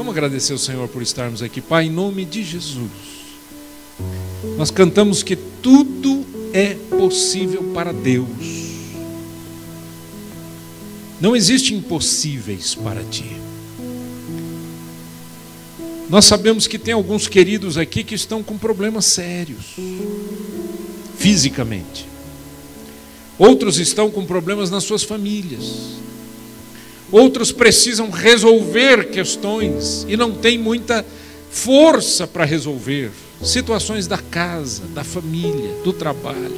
Vamos agradecer ao Senhor por estarmos aqui. Pai, em nome de Jesus, nós cantamos que tudo é possível para Deus. Não existem impossíveis para Ti. Nós sabemos que tem alguns queridos aqui que estão com problemas sérios, fisicamente. Outros estão com problemas nas suas famílias. Outros precisam resolver questões e não têm muita força para resolver. Situações da casa, da família, do trabalho.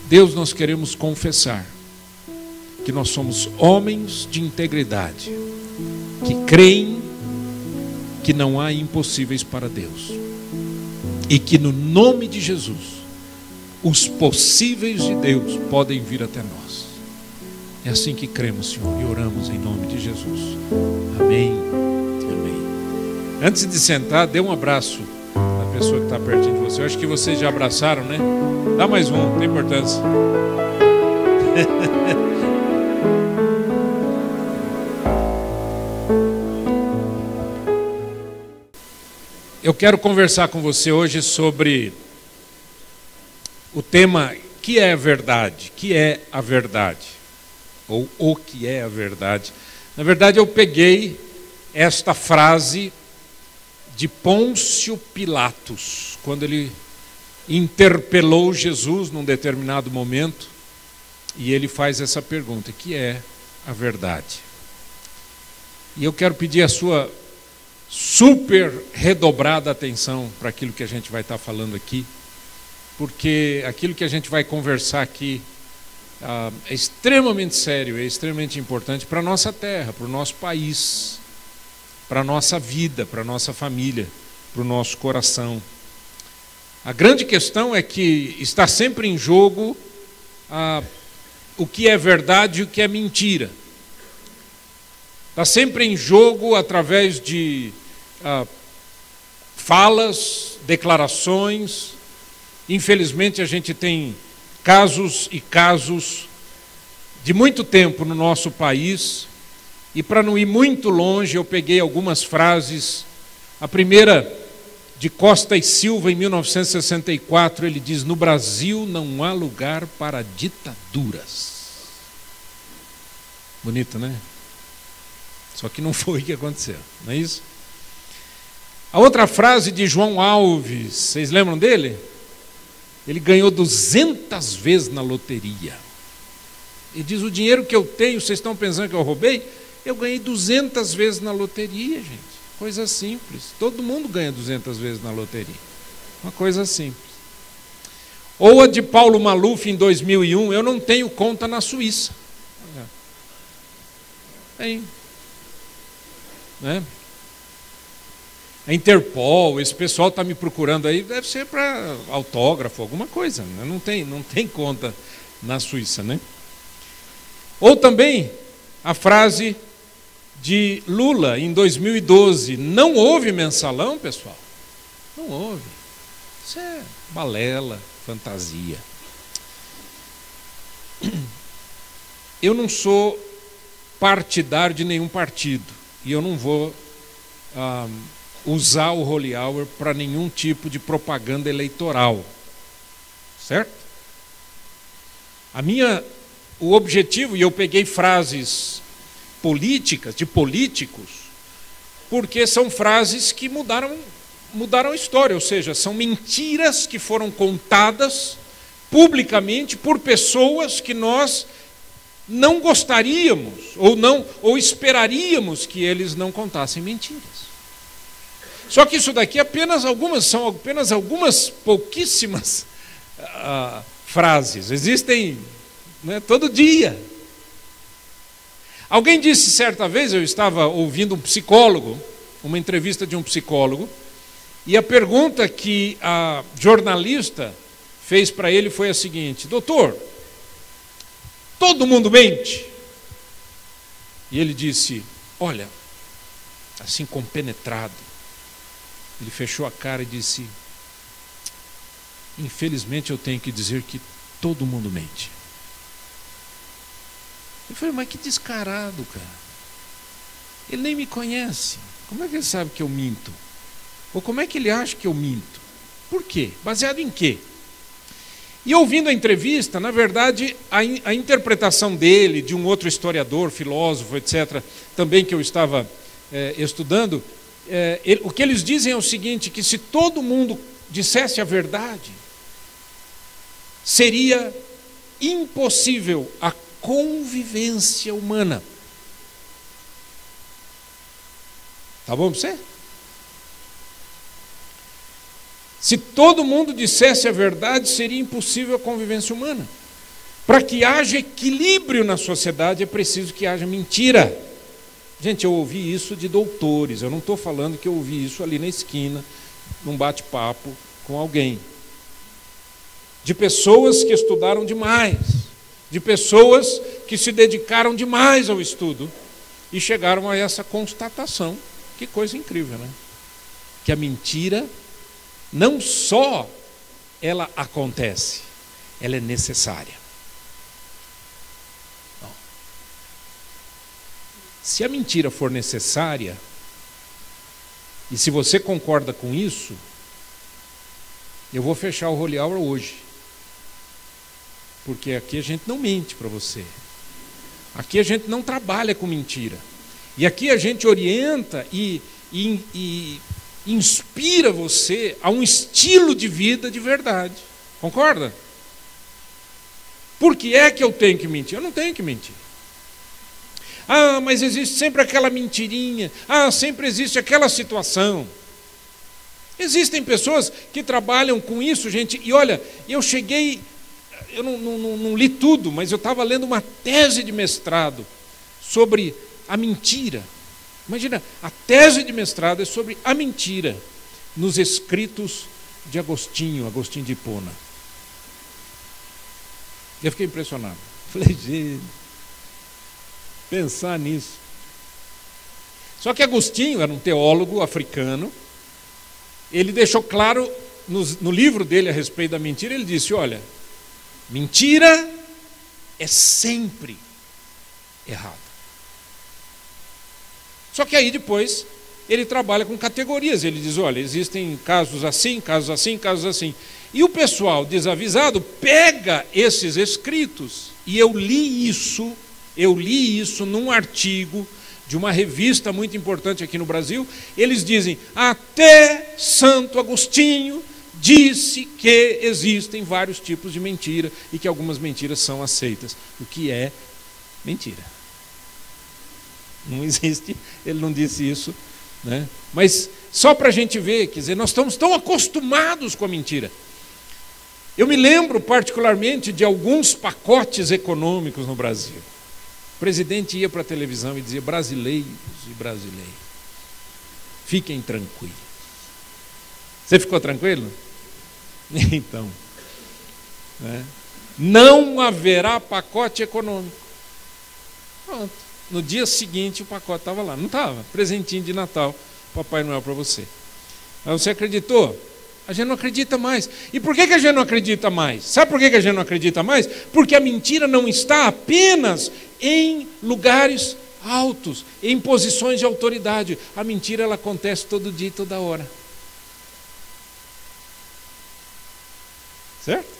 Deus, nós queremos confessar que nós somos homens de integridade, que creem que não há impossíveis para Deus. E que no nome de Jesus, os possíveis de Deus podem vir até nós. É assim que cremos, Senhor, e oramos em nome de Jesus. Amém. Amém. Antes de sentar, dê um abraço à pessoa que está pertinho de você. Eu acho que vocês já abraçaram, né? Dá mais um, não tem importância. Eu quero conversar com você hoje sobre o tema que é a verdade, que é a verdade. Ou o que é a verdade. Na verdade, eu peguei esta frase de Pôncio Pilatos, quando ele interpelou Jesus num determinado momento, e ele faz essa pergunta: que é a verdade? E eu quero pedir a sua super redobrada atenção para aquilo que a gente vai estar falando aqui, porque aquilo que a gente vai conversar aqui é extremamente sério, é extremamente importante para a nossa terra, para o nosso país, para a nossa vida, para a nossa família, para o nosso coração. A grande questão é que está sempre em jogo o que é verdade e o que é mentira. Está sempre em jogo através de falas, declarações. Infelizmente a gente tem casos e casos de muito tempo no nosso país, e para não ir muito longe, eu peguei algumas frases. A primeira, de Costa e Silva, em 1964, ele diz: no Brasil não há lugar para ditaduras. Bonito, né? Só que não foi o que aconteceu, não é isso? A outra frase de João Alves, vocês lembram dele? Ele ganhou 200 vezes na loteria. Ele diz: o dinheiro que eu tenho, vocês estão pensando que eu roubei? Eu ganhei 200 vezes na loteria, gente. Coisa simples. Todo mundo ganha 200 vezes na loteria. Uma coisa simples. Ou a de Paulo Maluf, em 2001, eu não tenho conta na Suíça. Tem. Né? A Interpol, esse pessoal está me procurando aí, deve ser para autógrafo, alguma coisa, né? Não tem conta na Suíça, né? Ou também a frase de Lula em 2012: não houve mensalão, pessoal, não houve, isso é balela, fantasia. Eu não sou partidário de nenhum partido, e eu não vou usar o Holy Hour para nenhum tipo de propaganda eleitoral, certo? O objetivo, e eu peguei frases políticas, de políticos, porque são frases que mudaram a história, ou seja, são mentiras que foram contadas publicamente por pessoas que nós não gostaríamos, ou esperaríamos que eles não contassem mentiras. Só que isso daqui são apenas algumas pouquíssimas frases. Existem, né, todo dia. Alguém disse certa vez, eu estava ouvindo um psicólogo, uma entrevista de um psicólogo, e a pergunta que a jornalista fez para ele foi a seguinte: doutor, todo mundo mente? E ele disse: olha, assim compenetrado, ele fechou a cara e disse: infelizmente eu tenho que dizer que todo mundo mente. Eu falei: mas que descarado, cara. Ele nem me conhece. Como é que ele sabe que eu minto? Ou como é que ele acha que eu minto? Por quê? Baseado em quê? E ouvindo a entrevista, na verdade, a interpretação dele, de um outro historiador, filósofo, etc., também que eu estava estudando, o que eles dizem é o seguinte, que se todo mundo dissesse a verdade, seria impossível a convivência humana. Tá bom para você? Se todo mundo dissesse a verdade, seria impossível a convivência humana. Para que haja equilíbrio na sociedade, é preciso que haja mentira. Gente, eu ouvi isso de doutores, eu não estou falando que eu ouvi isso ali na esquina, num bate-papo com alguém. De pessoas que estudaram demais, de pessoas que se dedicaram demais ao estudo e chegaram a essa constatação. Que coisa incrível, né? Que a mentira não só ela acontece, ela é necessária. Não. Se a mentira for necessária, e se você concorda com isso, eu vou fechar o Holy Hour hoje. Porque aqui a gente não mente para você. Aqui a gente não trabalha com mentira. E aqui a gente orienta e inspira você a um estilo de vida de verdade. Concorda? Por que é que eu tenho que mentir? Eu não tenho que mentir. Ah, mas existe sempre aquela mentirinha. Ah, sempre existe aquela situação. Existem pessoas que trabalham com isso, gente. E olha, eu não li tudo, mas eu estava lendo uma tese de mestrado sobre a mentira. Imagina, a tese de mestrado é sobre a mentira nos escritos de Agostinho de Hipona. Eu fiquei impressionado. Falei, gente, pensar nisso. Só que Agostinho era um teólogo africano. Ele deixou claro no livro dele a respeito da mentira, ele disse, olha, mentira é sempre errado. Só que aí depois ele trabalha com categorias. Ele diz, olha, existem casos assim, casos assim, casos assim. E o pessoal desavisado pega esses escritos, e eu li isso num artigo de uma revista muito importante aqui no Brasil. Eles dizem, até Santo Agostinho disse que existem vários tipos de mentira e que algumas mentiras são aceitas. O que é mentira? Não existe, ele não disse isso, né? Mas só para a gente ver, quer dizer, nós estamos tão acostumados com a mentira. Eu me lembro particularmente de alguns pacotes econômicos no Brasil. O presidente ia para a televisão e dizia, brasileiros e brasileiras, fiquem tranquilos. Você ficou tranquilo? Então, né? Não haverá pacote econômico. Pronto. No dia seguinte o pacote estava lá. Não estava. Presentinho de Natal, Papai Noel para você. Mas você acreditou? A gente não acredita mais. E por que a gente não acredita mais? Sabe por que a gente não acredita mais? Porque a mentira não está apenas em lugares altos, em posições de autoridade. A mentira ela acontece todo dia e toda hora. Certo?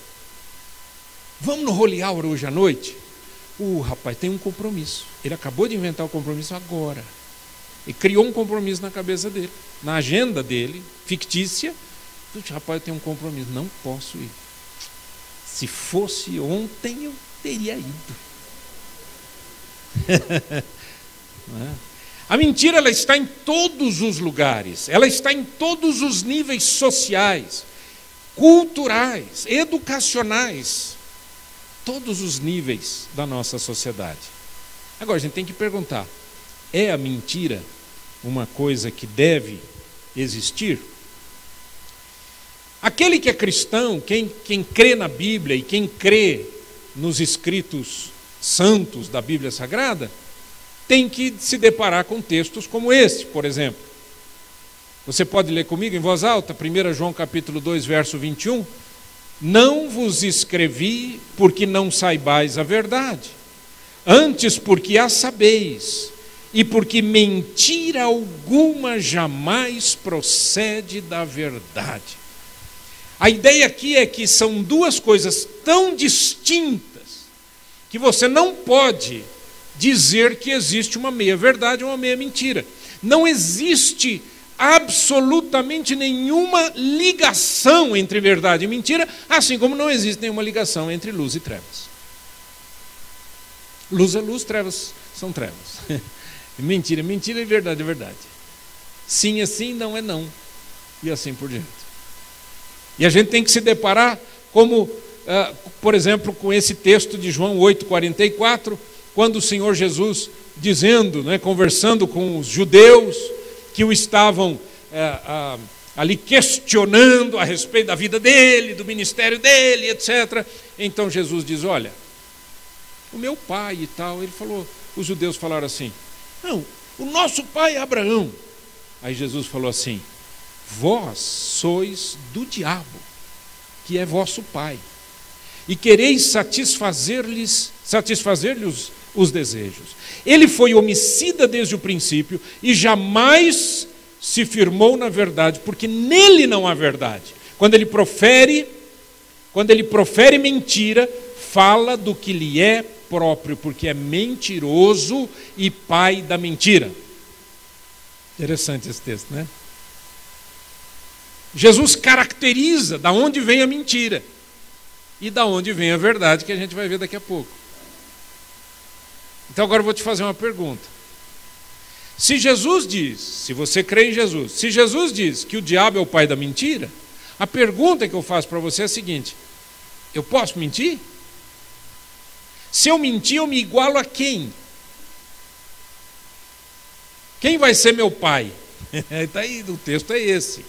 Vamos no Holy Hour hoje à noite? O rapaz tem um compromisso. Ele acabou de inventar o compromisso agora. E criou um compromisso na cabeça dele, na agenda dele, fictícia. O rapaz tem um compromisso. Não posso ir. Se fosse ontem, eu teria ido. A mentira ela está em todos os lugares. Ela está em todos os níveis sociais, culturais, educacionais. Todos os níveis da nossa sociedade. Agora, a gente tem que perguntar, é a mentira uma coisa que deve existir? Aquele que é cristão, quem crê na Bíblia e quem crê nos escritos santos da Bíblia Sagrada, tem que se deparar com textos como este, por exemplo. Você pode ler comigo em voz alta, 1 João capítulo 2, verso 21. Não vos escrevi porque não saibais a verdade, antes porque a sabeis, e porque mentira alguma jamais procede da verdade. A ideia aqui é que são duas coisas tão distintas que você não pode dizer que existe uma meia verdade ou uma meia mentira. Não existe absolutamente nenhuma ligação entre verdade e mentira, assim como não existe nenhuma ligação entre luz e trevas. Luz é luz, trevas são trevas. Mentira é mentira e verdade é verdade. Sim é sim, não é não. E assim por diante. E a gente tem que se deparar como, por exemplo, com esse texto de João 8,44, quando o Senhor Jesus dizendo, conversando com os judeus que o estavam ali questionando a respeito da vida dele, do ministério dele, etc. Então Jesus diz, olha, o meu pai e tal, ele falou, os judeus falaram assim, não, o nosso pai é Abraão. Aí Jesus falou assim, vós sois do diabo, que é vosso pai, e quereis satisfazer-lhes os desejos. Ele foi homicida desde o princípio e jamais se firmou na verdade, porque nele não há verdade. Quando ele profere mentira, fala do que lhe é próprio, porque é mentiroso e pai da mentira. Interessante esse texto, né? Jesus caracteriza da onde vem a mentira e da onde vem a verdade, que a gente vai ver daqui a pouco. Então agora eu vou te fazer uma pergunta. Se Jesus diz, se você crê em Jesus, se Jesus diz que o diabo é o pai da mentira, a pergunta que eu faço para você é a seguinte, eu posso mentir? Se eu mentir, eu me igualo a quem? Quem vai ser meu pai? Está aí, o texto é esse.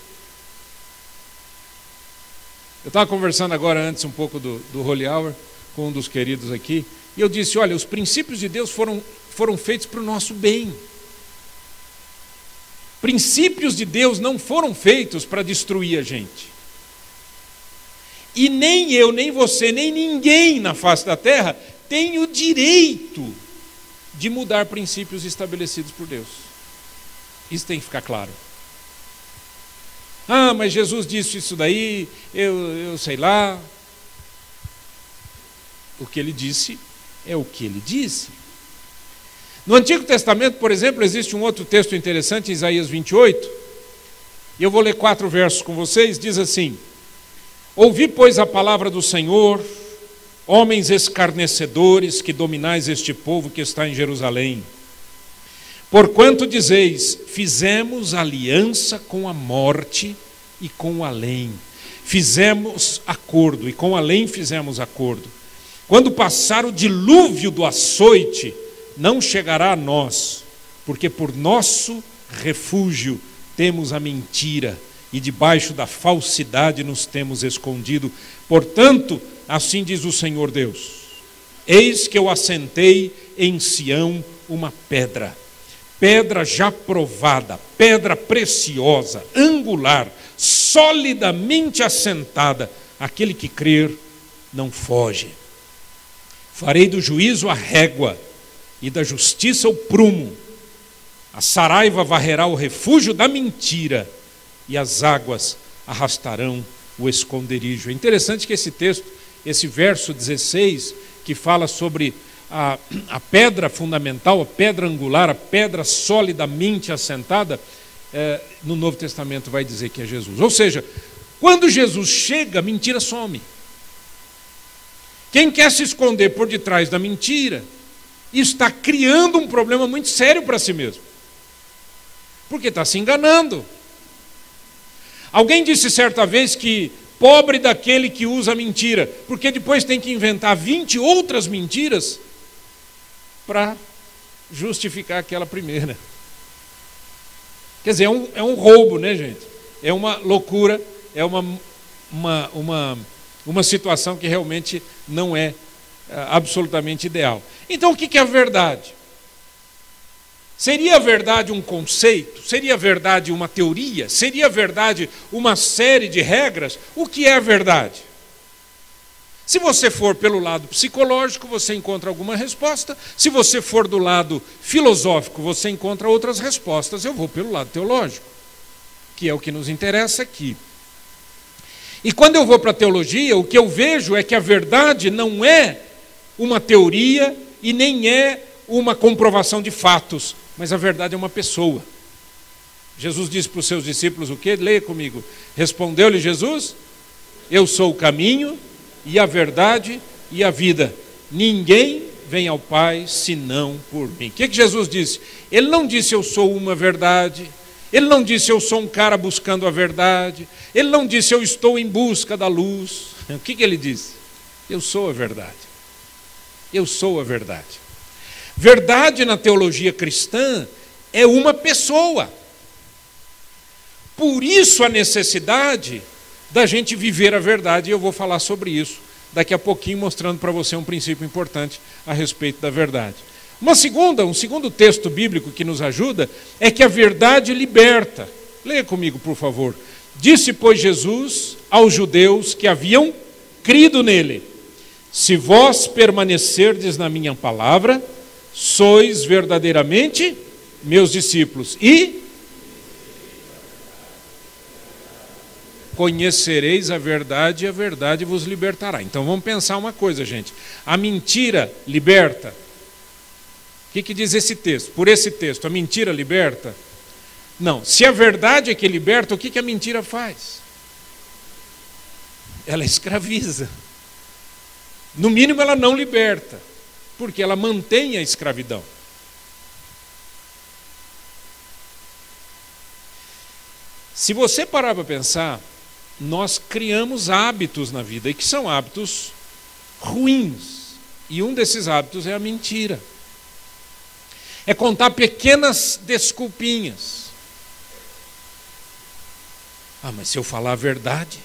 Eu estava conversando agora antes um pouco do Holy Hour com um dos queridos aqui, e eu disse, olha, os princípios de Deus foram feitos para o nosso bem. Princípios de Deus não foram feitos para destruir a gente. E nem eu, nem você, nem ninguém na face da terra tem o direito de mudar princípios estabelecidos por Deus. Isso tem que ficar claro. Ah, mas Jesus disse isso daí, eu sei lá. O que ele disse é o que ele disse. No Antigo Testamento, por exemplo, existe um outro texto interessante, em Isaías 28, e eu vou ler 4 versos com vocês, diz assim, ouvi, pois, a palavra do Senhor, homens escarnecedores que dominais este povo que está em Jerusalém. Porquanto dizeis, fizemos aliança com a morte e com o além. Fizemos acordo, e com o além fizemos acordo. Quando passar o dilúvio do açoite, não chegará a nós, porque por nosso refúgio temos a mentira, e debaixo da falsidade nos temos escondido. Portanto, assim diz o Senhor Deus, eis que eu assentei em Sião uma pedra, pedra já provada, pedra preciosa, angular, solidamente assentada, aquele que crer não foge. Farei do juízo a régua e da justiça o prumo. A saraiva varrerá o refúgio da mentira e as águas arrastarão o esconderijo. É interessante que esse texto, esse verso 16, que fala sobre a pedra fundamental, a pedra angular, a pedra solidamente assentada, no Novo Testamento vai dizer que é Jesus. Ou seja, quando Jesus chega, a mentira some. Quem quer se esconder por detrás da mentira está criando um problema muito sério para si mesmo, porque está se enganando. Alguém disse certa vez que pobre daquele que usa mentira, porque depois tem que inventar 20 outras mentiras para justificar aquela primeira. Quer dizer, é um roubo, né, gente? É uma loucura, é uma situação que realmente não é absolutamente ideal. Então, o que é a verdade? Seria a verdade um conceito? Seria a verdade uma teoria? Seria a verdade uma série de regras? O que é a verdade? Se você for pelo lado psicológico, você encontra alguma resposta. Se você for do lado filosófico, você encontra outras respostas. Eu vou pelo lado teológico, que é o que nos interessa aqui. E quando eu vou para a teologia, o que eu vejo é que a verdade não é uma teoria e nem é uma comprovação de fatos, mas a verdade é uma pessoa. Jesus disse para os seus discípulos o quê? Leia comigo. Respondeu-lhe Jesus: eu sou o caminho e a verdade e a vida. Ninguém vem ao Pai senão por mim. O que Jesus disse? Ele não disse eu sou uma verdade. Ele não disse eu sou um cara buscando a verdade. Ele não disse eu estou em busca da luz. O que ele disse? Eu sou a verdade. Eu sou a verdade. Verdade na teologia cristã é uma pessoa. Por isso a necessidade da gente viver a verdade, e eu vou falar sobre isso daqui a pouquinho, mostrando para você um princípio importante a respeito da verdade. Um segundo texto bíblico que nos ajuda é que a verdade liberta. Leia comigo, por favor. Disse, pois, Jesus aos judeus que haviam crido nele: se vós permanecerdes na minha palavra, sois verdadeiramente meus discípulos, e conhecereis a verdade vos libertará. Então vamos pensar uma coisa, gente. A mentira liberta. O que diz esse texto? Por esse texto, a mentira liberta? Não. Se a verdade é que liberta, o que a mentira faz? Ela escraviza. No mínimo, ela não liberta, porque ela mantém a escravidão. Se você parar para pensar, nós criamos hábitos na vida, e que são hábitos ruins. E um desses hábitos é a mentira. É contar pequenas desculpinhas. Ah, mas se eu falar a verdade,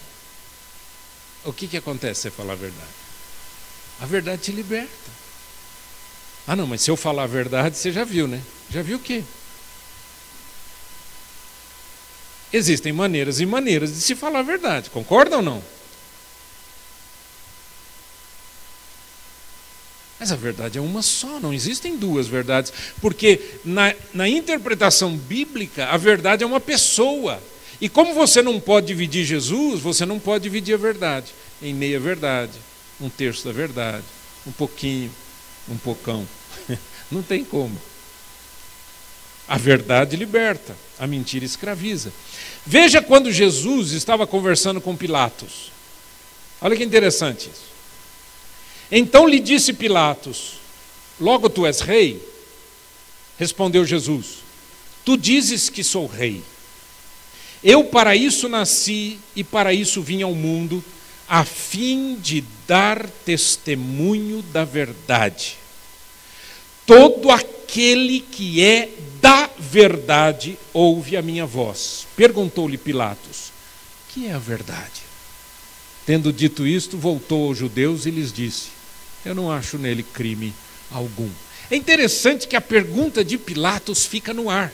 o que acontece se eu falar a verdade? A verdade te liberta. Ah, não, mas se eu falar a verdade, você já viu, né? Já viu o quê? Existem maneiras e maneiras de se falar a verdade, concorda ou não? Mas a verdade é uma só, não existem duas verdades, porque na interpretação bíblica, a verdade é uma pessoa. E como você não pode dividir Jesus, você não pode dividir a verdade em meia verdade, um terço da verdade, um pouquinho, um pocão. Não tem como. A verdade liberta, a mentira escraviza. Veja quando Jesus estava conversando com Pilatos. Olha que interessante isso. Então lhe disse Pilatos: logo tu és rei? Respondeu Jesus: tu dizes que sou rei. Eu para isso nasci e para isso vim ao mundo, a fim de dar testemunho da verdade. Todo aquele que é da verdade ouve a minha voz. Perguntou-lhe Pilatos: que é a verdade? Tendo dito isto, voltou aos judeus e lhes disse: eu não acho nele crime algum. É interessante que a pergunta de Pilatos fica no ar.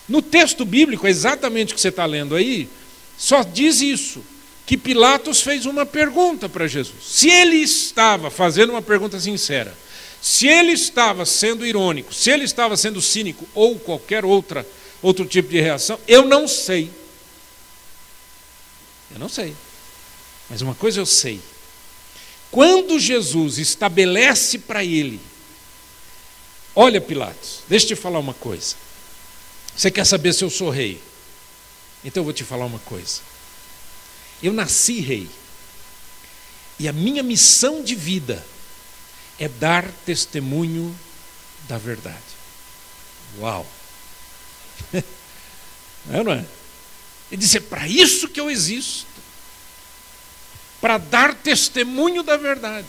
No texto bíblico, exatamente o que você está lendo aí, só diz isso, que Pilatos fez uma pergunta para Jesus. Se ele estava fazendo uma pergunta sincera, se ele estava sendo irônico, se ele estava sendo cínico ou qualquer outro tipo de reação, eu não sei. Eu não sei. Mas uma coisa eu sei. Quando Jesus estabelece para ele: olha, Pilatos, deixa eu te falar uma coisa. Você quer saber se eu sou rei? Então eu vou te falar uma coisa. Eu nasci rei. E a minha missão de vida é dar testemunho da verdade. Uau! Não é? Ele disse: é para isso que eu existo. Para dar testemunho da verdade.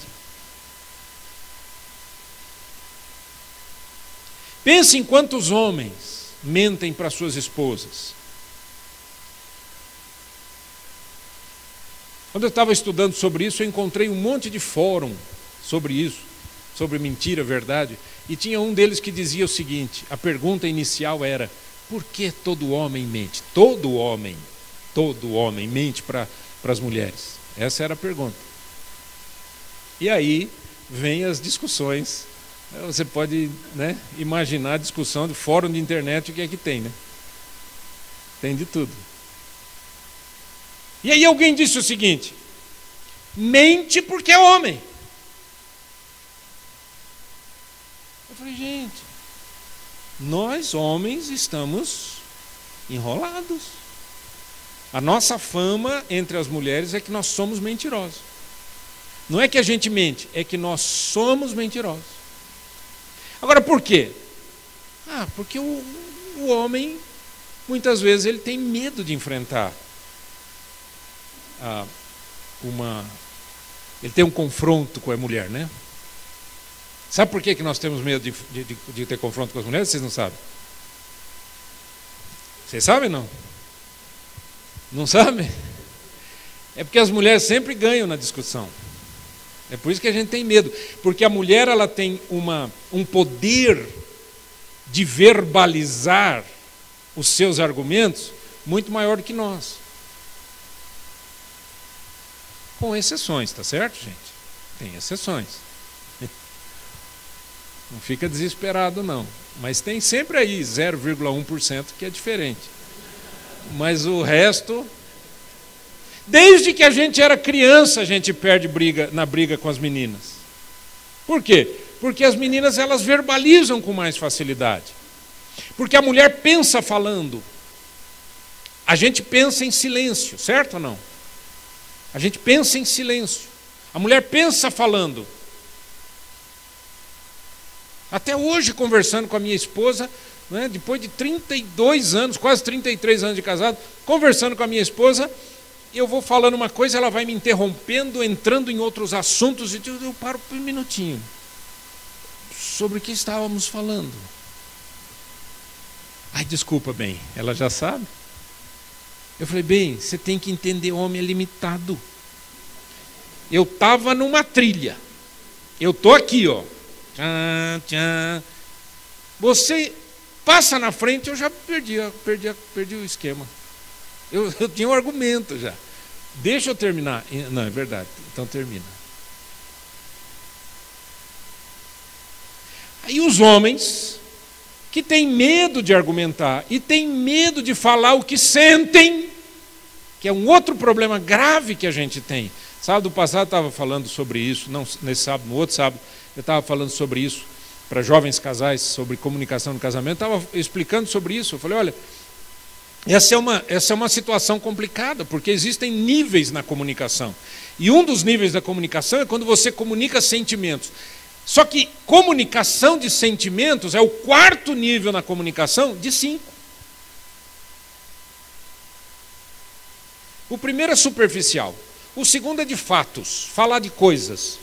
Pense em quantos homens mentem para suas esposas. Quando eu estava estudando sobre isso, eu encontrei um monte de fórum sobre isso, sobre mentira, verdade, e tinha um deles que dizia o seguinte: a pergunta inicial era: por que todo homem mente? Todo homem mente para as mulheres. Essa era a pergunta. E aí vem as discussões. Você pode, né, imaginar a discussão de fórum de internet, o que é que tem, né? Tem de tudo. E aí alguém disse o seguinte: mente porque é homem. Eu falei, gente, nós homens estamos enrolados. A nossa fama entre as mulheres é que nós somos mentirosos. Não é que a gente mente, é que nós somos mentirosos. Agora, por quê? Porque o homem, muitas vezes, ele tem medo de enfrentar ele tem um confronto com a mulher, né? Sabe por que nós temos medo de ter confronto com as mulheres? Vocês não sabem? Vocês sabem, não? Não sabem? É porque as mulheres sempre ganham na discussão. É por isso que a gente tem medo. Porque a mulher, ela tem um poder de verbalizar os seus argumentos muito maior do que nós. Com exceções, tá certo, gente? Tem exceções. Não fica desesperado, não. Mas tem sempre aí 0,1% que é diferente. Mas o resto... Desde que a gente era criança, a gente perde na briga com as meninas. Por quê? Porque as meninas, elas verbalizam com mais facilidade. Porque a mulher pensa falando. A gente pensa em silêncio, certo ou não? A gente pensa em silêncio. A mulher pensa falando. Até hoje, conversando com a minha esposa, né, depois de 32 anos, quase 33 anos de casado, conversando com a minha esposa, eu vou falando uma coisa, ela vai me interrompendo, entrando em outros assuntos, e eu paro por um minutinho. Sobre o que estávamos falando? Ai, desculpa, bem, ela já sabe. Eu falei, bem, você tem que entender, homem é limitado. Eu estava numa trilha. Eu estou aqui, ó. Tchan, tchan. Você passa na frente, eu já perdi o esquema. Eu tinha um argumento já. Deixa eu terminar. Não, é verdade. Então termina. Aí os homens que têm medo de argumentar e têm medo de falar o que sentem, que é um outro problema grave que a gente tem. Sábado passado eu estava falando sobre isso, não nesse sábado, no outro sábado, eu estava falando sobre isso para jovens casais, sobre comunicação no casamento, estava explicando sobre isso. Eu falei, olha, essa é uma situação complicada, porque existem níveis na comunicação. E um dos níveis da comunicação é quando você comunica sentimentos. Só que comunicação de sentimentos é o quarto nível na comunicação de 5. O primeiro é superficial. O segundo é de fatos, falar de coisas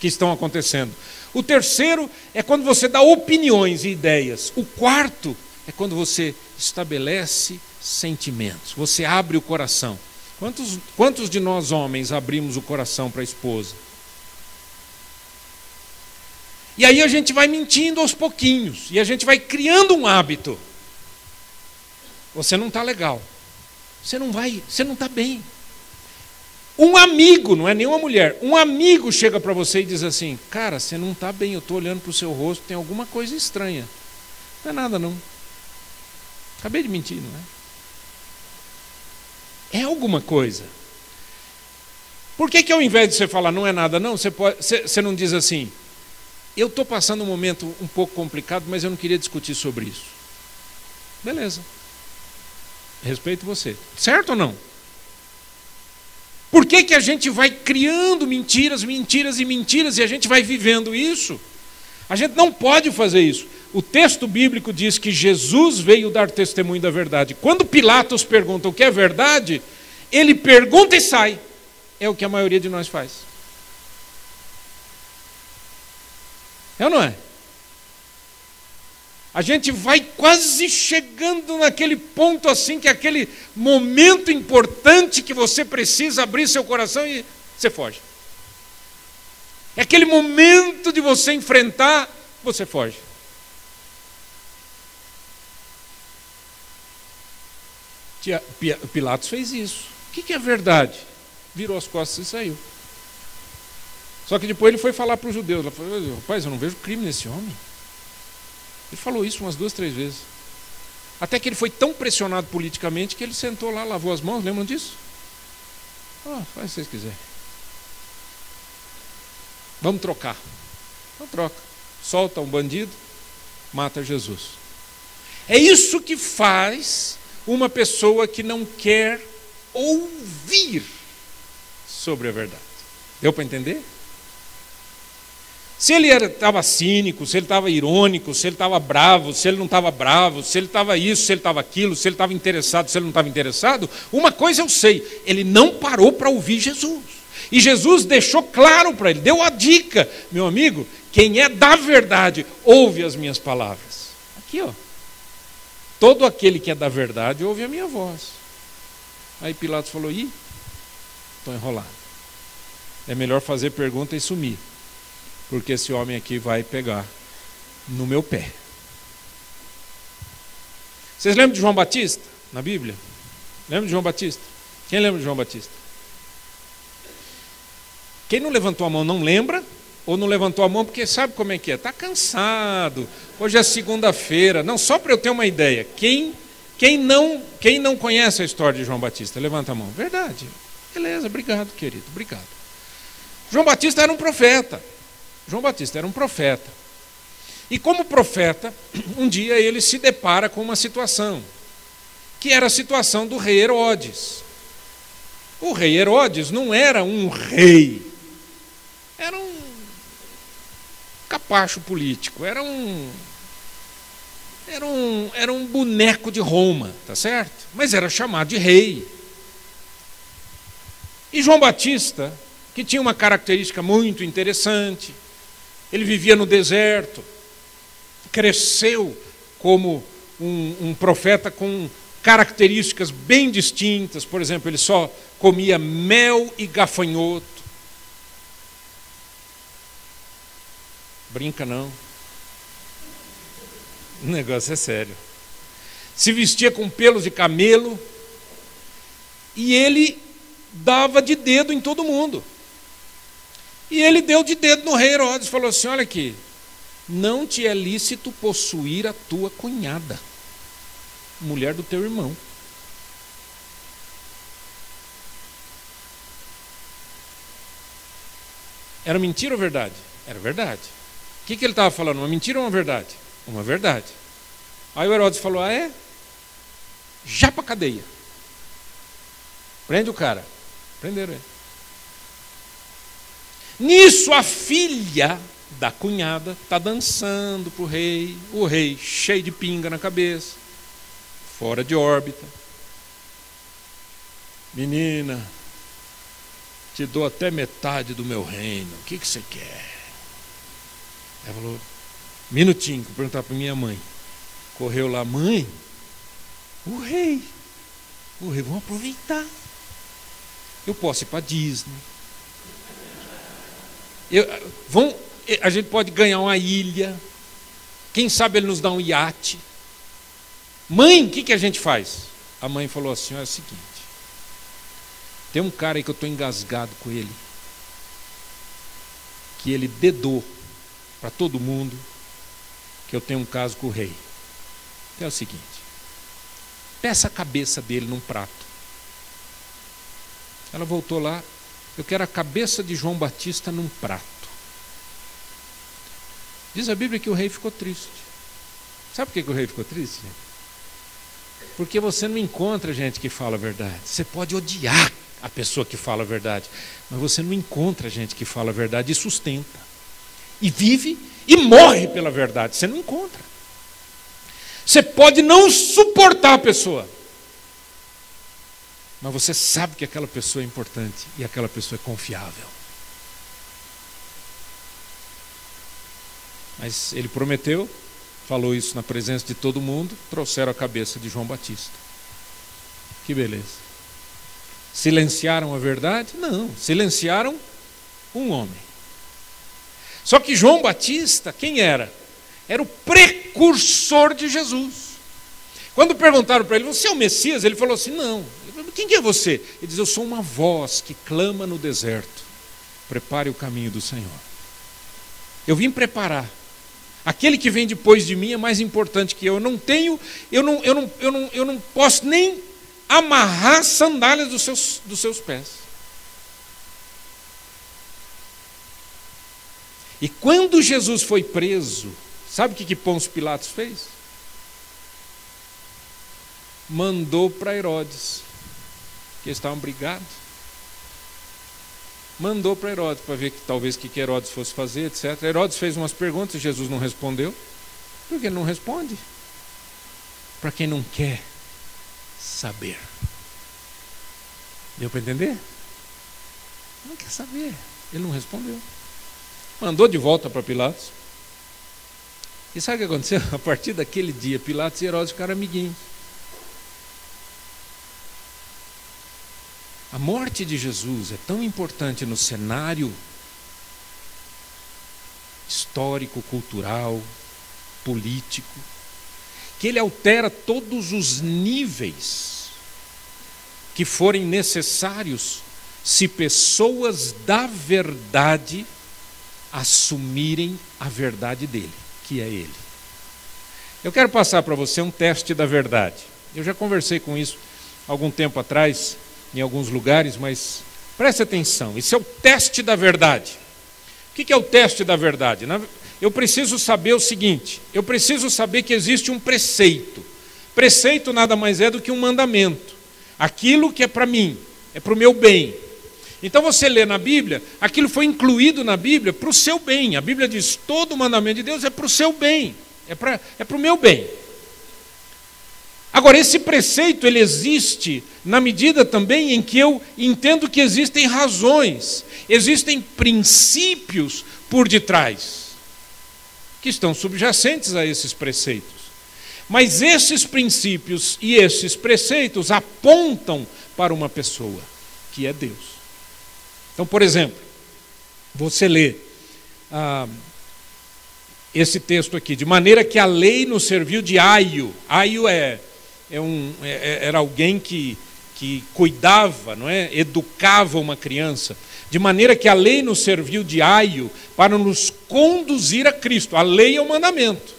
que estão acontecendo. O terceiro é quando você dá opiniões e ideias. O quarto é quando você estabelece sentimentos, você abre o coração. Quantos de nós homens abrimos o coração para a esposa? E aí a gente vai mentindo aos pouquinhos, e a gente vai criando um hábito. Você não está legal, você não está bem. Um amigo, não é nenhuma mulher, um amigo chega para você e diz assim, cara, você não está bem, eu estou olhando para o seu rosto, tem alguma coisa estranha. Não é nada não. Acabei de mentir, não é? É alguma coisa. Por que ao invés de você falar não é nada não, você não diz assim, eu estou passando um momento um pouco complicado, mas eu não queria discutir sobre isso. Beleza. Respeito você. Certo ou não? Por que a gente vai criando mentiras, mentiras e mentiras, e a gente vai vivendo isso? A gente não pode fazer isso. O texto bíblico diz que Jesus veio dar testemunho da verdade. Quando Pilatos pergunta o que é verdade, ele pergunta e sai. É o que a maioria de nós faz. É ou não é? A gente vai quase chegando naquele ponto assim, que é aquele momento importante que você precisa abrir seu coração e você foge. É aquele momento de você enfrentar, você foge. Pilatos fez isso. O que é verdade? Virou as costas e saiu. Só que depois ele foi falar para os judeus. Ele falou: rapaz, eu não vejo crime nesse homem. Ele falou isso umas 2, 3 vezes. Até que ele foi tão pressionado politicamente que ele sentou lá, lavou as mãos, lembram disso? Faz o que vocês quiserem. Vamos trocar. Então troca. Solta um bandido, mata Jesus. É isso que faz uma pessoa que não quer ouvir sobre a verdade. Deu para entender? Se ele estava cínico, se ele estava irônico, se ele estava bravo, se ele não estava bravo, se ele estava isso, se ele estava aquilo, se ele estava interessado, se ele não estava interessado, uma coisa eu sei, ele não parou para ouvir Jesus. E Jesus deixou claro para ele, deu a dica: meu amigo, quem é da verdade, ouve as minhas palavras. Aqui, ó. Todo aquele que é da verdade, ouve a minha voz. Aí Pilatos falou: ih, estou enrolado. É melhor fazer pergunta e sumir, porque esse homem aqui vai pegar no meu pé. Vocês lembram de João Batista na Bíblia? Lembra de João Batista? Quem lembra de João Batista? Quem não levantou a mão não lembra, ou não levantou a mão porque sabe como é que é? Está cansado, hoje é segunda-feira. Não, só para eu ter uma ideia. Quem não conhece a história de João Batista? Levanta a mão. Verdade. Beleza, obrigado, querido, obrigado. João Batista era um profeta. João Batista era um profeta. E como profeta, um dia ele se depara com uma situação, que era a situação do rei Herodes. O rei Herodes não era um rei, era um capacho político, era um boneco de Roma, tá certo? Mas era chamado de rei. E João Batista, que tinha uma característica muito interessante, ele vivia no deserto, cresceu como um profeta com características bem distintas. Por exemplo, ele só comia mel e gafanhoto. Brinca não. O negócio é sério. Se vestia com pelos de camelo e ele dava de dedo em todo mundo. E ele deu de dedo no rei Herodes, falou assim: olha aqui, não te é lícito possuir a tua cunhada, mulher do teu irmão. Era mentira ou verdade? Era verdade. O que ele estava falando? Uma mentira ou uma verdade? Uma verdade. Aí o Herodes falou: ah, é? Já para a cadeia. Prende o cara. Prenderam ele. Nisso a filha da cunhada está dançando para o rei cheio de pinga na cabeça, fora de órbita. Menina, te dou até metade do meu reino, o que você quer? Ela falou: minutinho, vou perguntar para minha mãe. Correu lá: mãe, o rei, vamos aproveitar. Eu posso ir para Disney. A gente pode ganhar uma ilha. Quem sabe ele nos dá um iate. Mãe, o que a gente faz? A mãe falou assim: é o seguinte, tem um cara aí que eu estou engasgado com ele, que ele dedou para todo mundo que eu tenho um caso com o rei. É o seguinte, peça a cabeça dele num prato. Ela voltou lá: eu quero a cabeça de João Batista num prato. Diz a Bíblia que o rei ficou triste. Sabe por que o rei ficou triste? Porque você não encontra gente que fala a verdade. Você pode odiar a pessoa que fala a verdade, mas você não encontra gente que fala a verdade e sustenta, e vive e morre pela verdade. Você não encontra. Você pode não suportar a pessoa, mas você sabe que aquela pessoa é importante e aquela pessoa é confiável. Mas ele prometeu, falou isso na presença de todo mundo, trouxeram a cabeça de João Batista. Que beleza. Silenciaram a verdade? Não, silenciaram um homem. Só que João Batista, quem era? Era o precursor de Jesus. Quando perguntaram para ele: você é o Messias? Ele falou assim: não. Quem que é você? Ele diz: eu sou uma voz que clama no deserto. Prepare o caminho do Senhor. Eu vim preparar. Aquele que vem depois de mim é mais importante que eu. Eu não posso nem amarrar as sandálias dos seus pés. E quando Jesus foi preso, sabe o que Pôncio Pilatos fez? Mandou para Herodes, que eles estavam brigados. Mandou para Herodes, para ver talvez o que Herodes fosse fazer, etc. Herodes fez umas perguntas e Jesus não respondeu. Por que ele não responde? Para quem não quer saber. Deu para entender? Não quer saber. Ele não respondeu. Mandou de volta para Pilatos. E sabe o que aconteceu? A partir daquele dia, Pilatos e Herodes ficaram amiguinhos. A morte de Jesus é tão importante no cenário histórico, cultural, político, que ele altera todos os níveis que forem necessários se pessoas da verdade assumirem a verdade dele, que é ele. Eu quero passar para você um teste da verdade. Eu já conversei com isso algum tempo atrás, em alguns lugares, mas preste atenção, isso é o teste da verdade. O que é o teste da verdade? Eu preciso saber o seguinte, eu preciso saber que existe um preceito. Preceito nada mais é do que um mandamento. Aquilo que é para mim, é para o meu bem. Então você lê na Bíblia, aquilo foi incluído na Bíblia para o seu bem. A Bíblia diz, todo mandamento de Deus é para o seu bem, é para o meu bem. Agora, esse preceito, ele existe na medida também em que eu entendo que existem razões, existem princípios por detrás, que estão subjacentes a esses preceitos. Mas esses princípios e esses preceitos apontam para uma pessoa, que é Deus. Então, por exemplo, você lê esse texto aqui, de maneira que a lei nos serviu de aio. Aio era alguém que cuidava, não é? Educava uma criança, de maneira que a lei nos serviu de aio para nos conduzir a Cristo. A lei é o mandamento.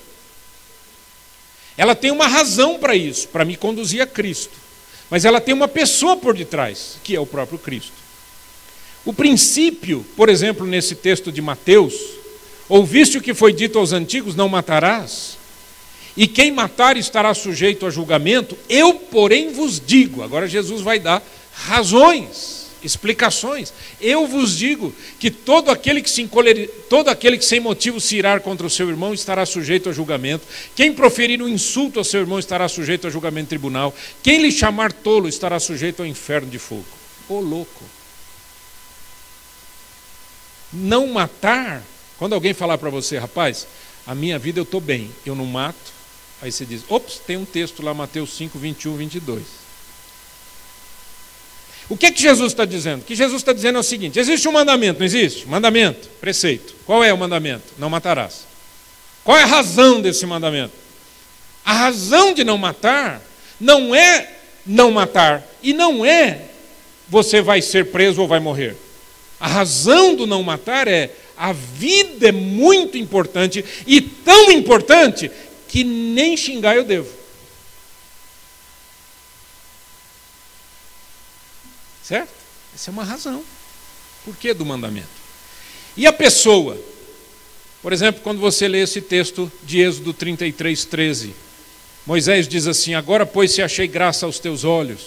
Ela tem uma razão para isso, para me conduzir a Cristo. Mas ela tem uma pessoa por detrás, que é o próprio Cristo. O princípio, por exemplo, nesse texto de Mateus, ouviste o que foi dito aos antigos, não matarás, e quem matar estará sujeito a julgamento, eu, porém, vos digo. Agora Jesus vai dar razões, explicações. Eu vos digo que todo aquele que sem motivo se irar contra o seu irmão estará sujeito a julgamento. Quem proferir um insulto ao seu irmão estará sujeito a julgamento tribunal. Quem lhe chamar tolo estará sujeito ao inferno de fogo. Ô louco! Não matar, quando alguém falar para você, rapaz, a minha vida eu estou bem, eu não mato. Aí você diz, ops, tem um texto lá, Mateus 5, 21, 22. O que Jesus está dizendo? O que Jesus está dizendo é o seguinte, existe um mandamento, não existe? Mandamento, preceito. Qual é o mandamento? Não matarás. Qual é a razão desse mandamento? A razão de não matar não é não matar, e não é você vai ser preso ou vai morrer. A razão do não matar é a vida é muito importante, e tão importante que nem xingar eu devo. Certo? Essa é uma razão. Por que do mandamento? E a pessoa? Por exemplo, quando você lê esse texto de Êxodo 33, 13, Moisés diz assim, agora, pois, se achei graça aos teus olhos,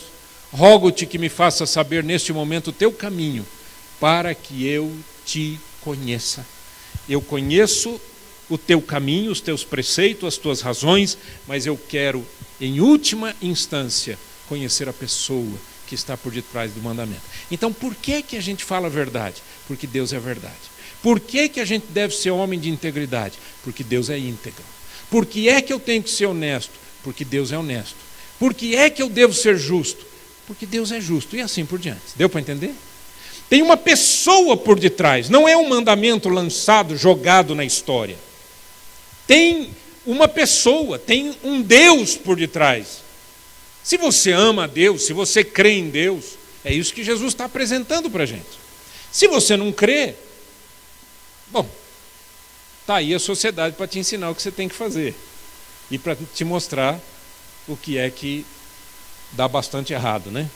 rogo-te que me faça saber neste momento o teu caminho, para que eu te conheça. Eu conheço o teu caminho, os teus preceitos, as tuas razões, mas eu quero, em última instância, conhecer a pessoa que está por detrás do mandamento. Então, por que a gente fala a verdade? Porque Deus é verdade. Por que a gente deve ser homem de integridade? Porque Deus é íntegro. Por que é que eu tenho que ser honesto? Porque Deus é honesto. Por que é que eu devo ser justo? Porque Deus é justo. E assim por diante. Deu para entender? Tem uma pessoa por detrás. Não é um mandamento lançado, jogado na história. Tem uma pessoa, tem um Deus por detrás. Se você ama a Deus, se você crê em Deus, é isso que Jesus está apresentando para a gente. Se você não crê, bom, está aí a sociedade para te ensinar o que você tem que fazer e para te mostrar o que é que dá bastante errado, né?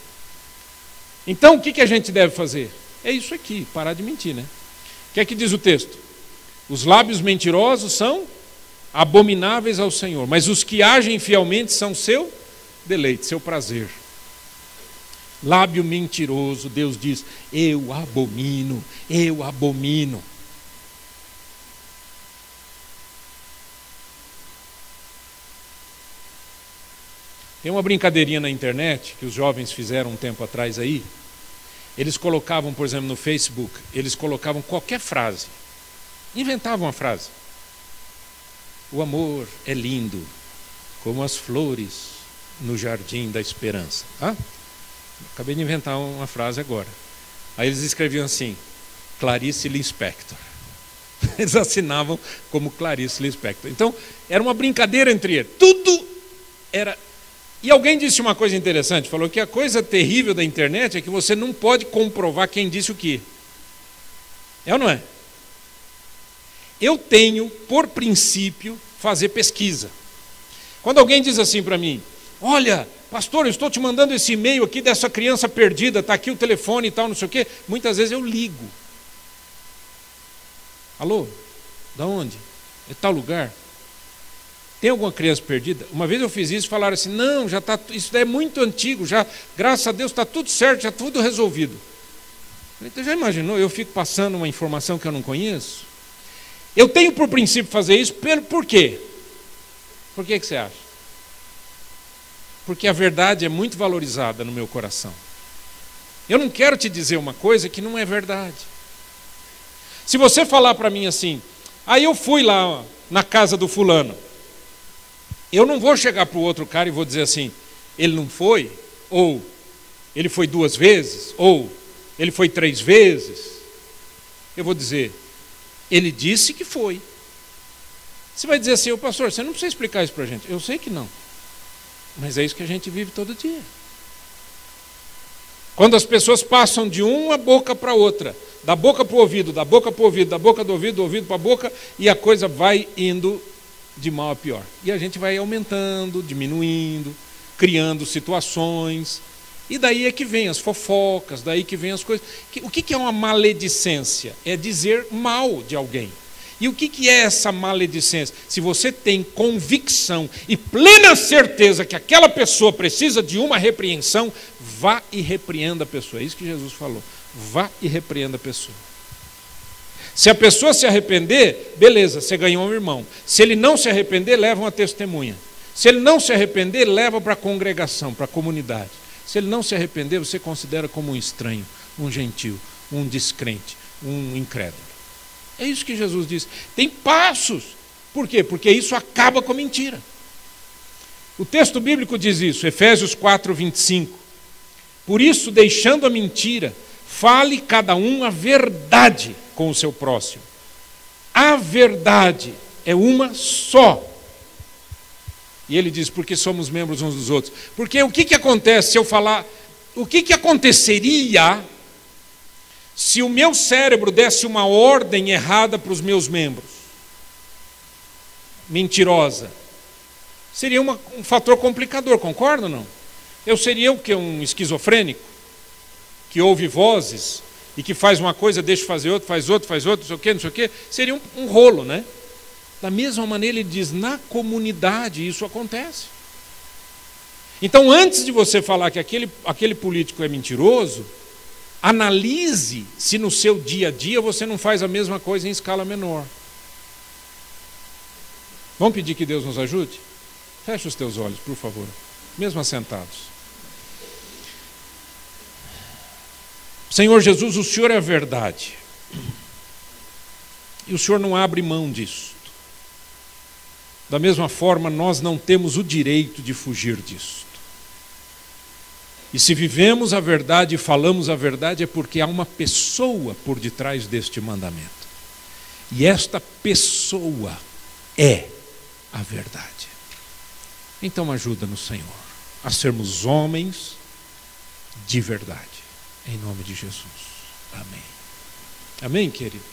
Então, o que a gente deve fazer? É isso aqui, parar de mentir, né? O que é que diz o texto? Os lábios mentirosos são abomináveis ao Senhor, mas os que agem fielmente são seu deleite, seu prazer. Lábio mentiroso, Deus diz, eu abomino, eu abomino. Tem uma brincadeirinha na internet que os jovens fizeram um tempo atrás aí. Eles colocavam, por exemplo, no Facebook, eles colocavam qualquer frase. Inventavam uma frase. O amor é lindo, como as flores no jardim da esperança. Ah? Acabei de inventar uma frase agora. Aí eles escreviam assim, Clarice Lispector. Eles assinavam como Clarice Lispector. Então, era uma brincadeira entre eles. Tudo era... E alguém disse uma coisa interessante, falou que a coisa terrível da internet é que você não pode comprovar quem disse o quê. É ou não é? Eu tenho, por princípio, fazer pesquisa. Quando alguém diz assim para mim, olha, pastor, eu estou te mandando esse e-mail aqui dessa criança perdida, está aqui o telefone e tal, não sei o quê, muitas vezes eu ligo. Alô? Da onde? É tal lugar? Tem alguma criança perdida? Uma vez eu fiz isso e falaram assim, não, já está, isso é muito antigo, já, graças a Deus está tudo certo, já tudo resolvido. Então já imaginou, eu fico passando uma informação que eu não conheço? Eu tenho por princípio fazer isso, por quê? Por que você acha? Porque a verdade é muito valorizada no meu coração. Eu não quero te dizer uma coisa que não é verdade. Se você falar para mim assim, aí eu fui lá na casa do fulano, eu não vou chegar para o outro cara e vou dizer assim, ele não foi, ou ele foi 2 vezes, ou ele foi 3 vezes. Eu vou dizer, ele disse que foi. Você vai dizer assim, ô pastor, você não precisa explicar isso para a gente. Eu sei que não, mas é isso que a gente vive todo dia. Quando as pessoas passam de uma boca para outra, da boca para o ouvido, da boca para o ouvido, da boca do ouvido para a boca, e a coisa vai indo de mal a pior. E a gente vai aumentando, diminuindo, criando situações. E daí é que vem as fofocas, daí que vem as coisas. O que é uma maledicência? É dizer mal de alguém. E o que é essa maledicência? Se você tem convicção e plena certeza que aquela pessoa precisa de uma repreensão, vá e repreenda a pessoa. É isso que Jesus falou. Vá e repreenda a pessoa. Se a pessoa se arrepender, beleza, você ganhou um irmão. Se ele não se arrepender, leva uma testemunha. Se ele não se arrepender, leva para a congregação, para a comunidade. Se ele não se arrepender, você considera como um estranho, um gentil, um descrente, um incrédulo. É isso que Jesus diz. Tem passos. Por quê? Porque isso acaba com a mentira. O texto bíblico diz isso, Efésios 4, 25. Por isso, deixando a mentira, fale cada um a verdade com o seu próximo. A verdade é uma só. E ele diz, porque somos membros uns dos outros. Porque o que acontece se eu falar... O que aconteceria se o meu cérebro desse uma ordem errada para os meus membros? Mentirosa. Seria um fator complicador, concorda ou não? Eu seria o quê? Um esquizofrênico? Que ouve vozes e que faz uma coisa, deixa fazer outra, faz outro, não sei o quê, não sei o quê. Seria um rolo, né? Da mesma maneira ele diz, na comunidade isso acontece. Então antes de você falar que aquele político é mentiroso, analise se no seu dia a dia você não faz a mesma coisa em escala menor. Vamos pedir que Deus nos ajude? Feche os teus olhos, por favor, mesmo assentados. Senhor Jesus, o Senhor é a verdade. E o Senhor não abre mão disso. Da mesma forma, nós não temos o direito de fugir disso. E se vivemos a verdade e falamos a verdade, é porque há uma pessoa por detrás deste mandamento. E esta pessoa é a verdade. Então ajuda-nos, Senhor, a sermos homens de verdade. Em nome de Jesus. Amém. Amém, querido?